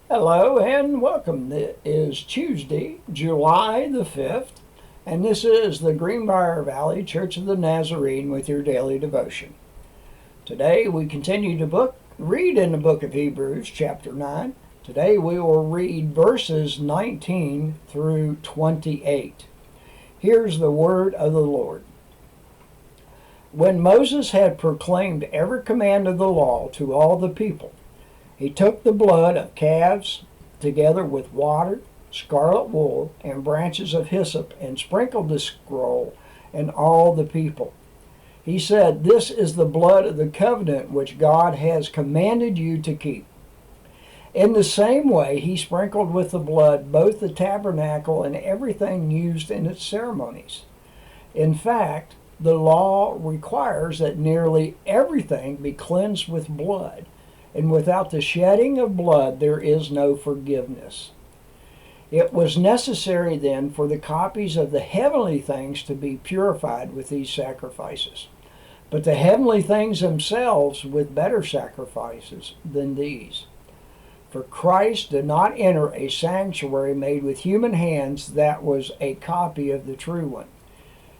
Hello and welcome. It is Tuesday, July the 5th, and this is the Greenbrier Valley Church of the Nazarene with your daily devotion. Today we continue to read in the book of Hebrews, chapter 9. Today we will read verses 19 through 28. Here's the word of the Lord. When Moses had proclaimed every command of the law to all the people, he took the blood of calves together with water, scarlet wool, and branches of hyssop, and sprinkled the scroll and all the people. He said, "This is the blood of the covenant which God has commanded you to keep." In the same way, he sprinkled with the blood both the tabernacle and everything used in its ceremonies. In fact, the law requires that nearly everything be cleansed with blood, and without the shedding of blood there is no forgiveness. It was necessary then for the copies of the heavenly things to be purified with these sacrifices, but the heavenly things themselves with better sacrifices than these. For Christ did not enter a sanctuary made with human hands that was a copy of the true one.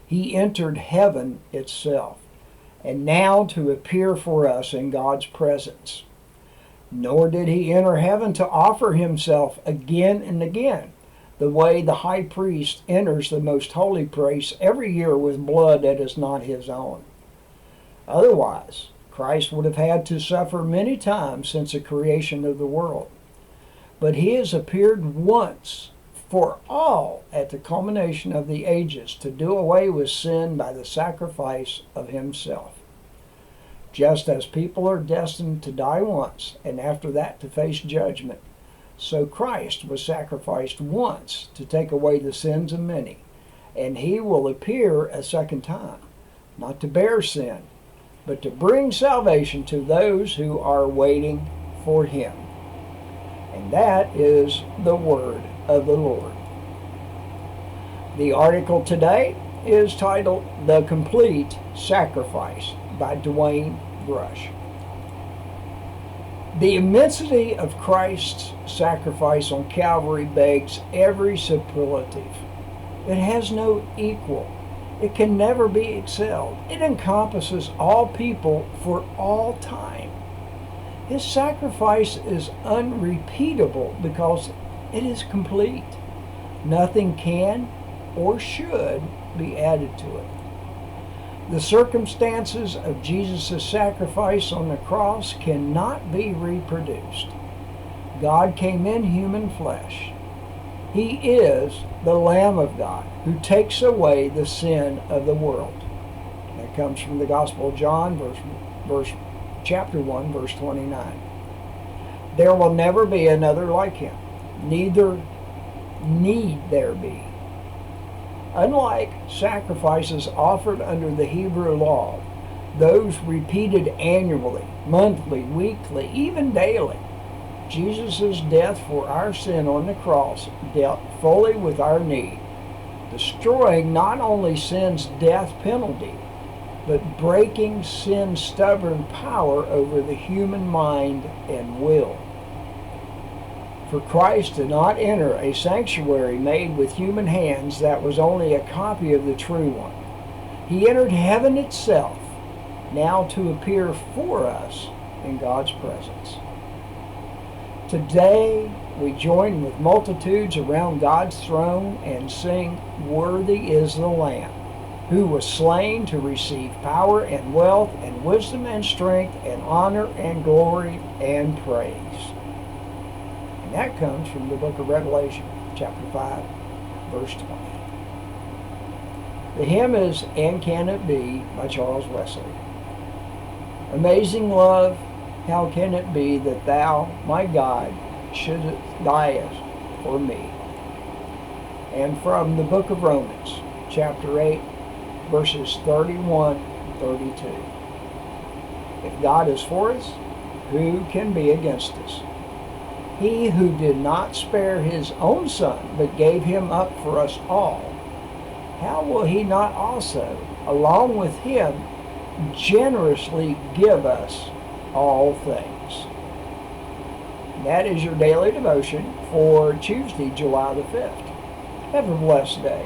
He entered heaven itself, and now to appear for us in God's presence. Nor did he enter heaven to offer himself again and again, the way the high priest enters the most holy place every year with blood that is not his own. Otherwise, Christ would have had to suffer many times since the creation of the world. But he has appeared once for all at the culmination of the ages to do away with sin by the sacrifice of himself. Just as people are destined to die once, and after that to face judgment, so Christ was sacrificed once to take away the sins of many, and he will appear a second time, not to bear sin, but to bring salvation to those who are waiting for him. And that is the word of the Lord. The article today is titled "The Complete Sacrifice" by Dwayne Brush. The immensity of Christ's sacrifice on Calvary begs every superlative. It has no equal. It can never be excelled. It encompasses all people for all time. His sacrifice is unrepeatable because it is complete. Nothing can or should be added to it. The circumstances of Jesus' sacrifice on the cross cannot be reproduced. God came in human flesh. He is the Lamb of God who takes away the sin of the world. That comes from the Gospel of John, chapter 1, verse 29. There will never be another like him, neither need there be. Unlike sacrifices offered under the Hebrew law, those repeated annually, monthly, weekly, even daily, Jesus' death for our sin on the cross dealt fully with our need, destroying not only sin's death penalty, but breaking sin's stubborn power over the human mind and will. For Christ did not enter a sanctuary made with human hands that was only a copy of the true one. He entered heaven itself, now to appear for us in God's presence. Today, we join with multitudes around God's throne and sing, "Worthy is the Lamb, who was slain to receive power and wealth and wisdom and strength and honor and glory and praise." And that comes from the book of Revelation, chapter 5, verse 20. The hymn is "And Can It Be" by Charles Wesley. Amazing love, how can it be that thou, my God, shouldst die for me? And from the book of Romans, chapter 8, verses 31 and 32. If God is for us, who can be against us? He who did not spare his own son, but gave him up for us all, how will he not also, along with him, generously give us all things? That is your daily devotion for Tuesday, July the 5th. Have a blessed day.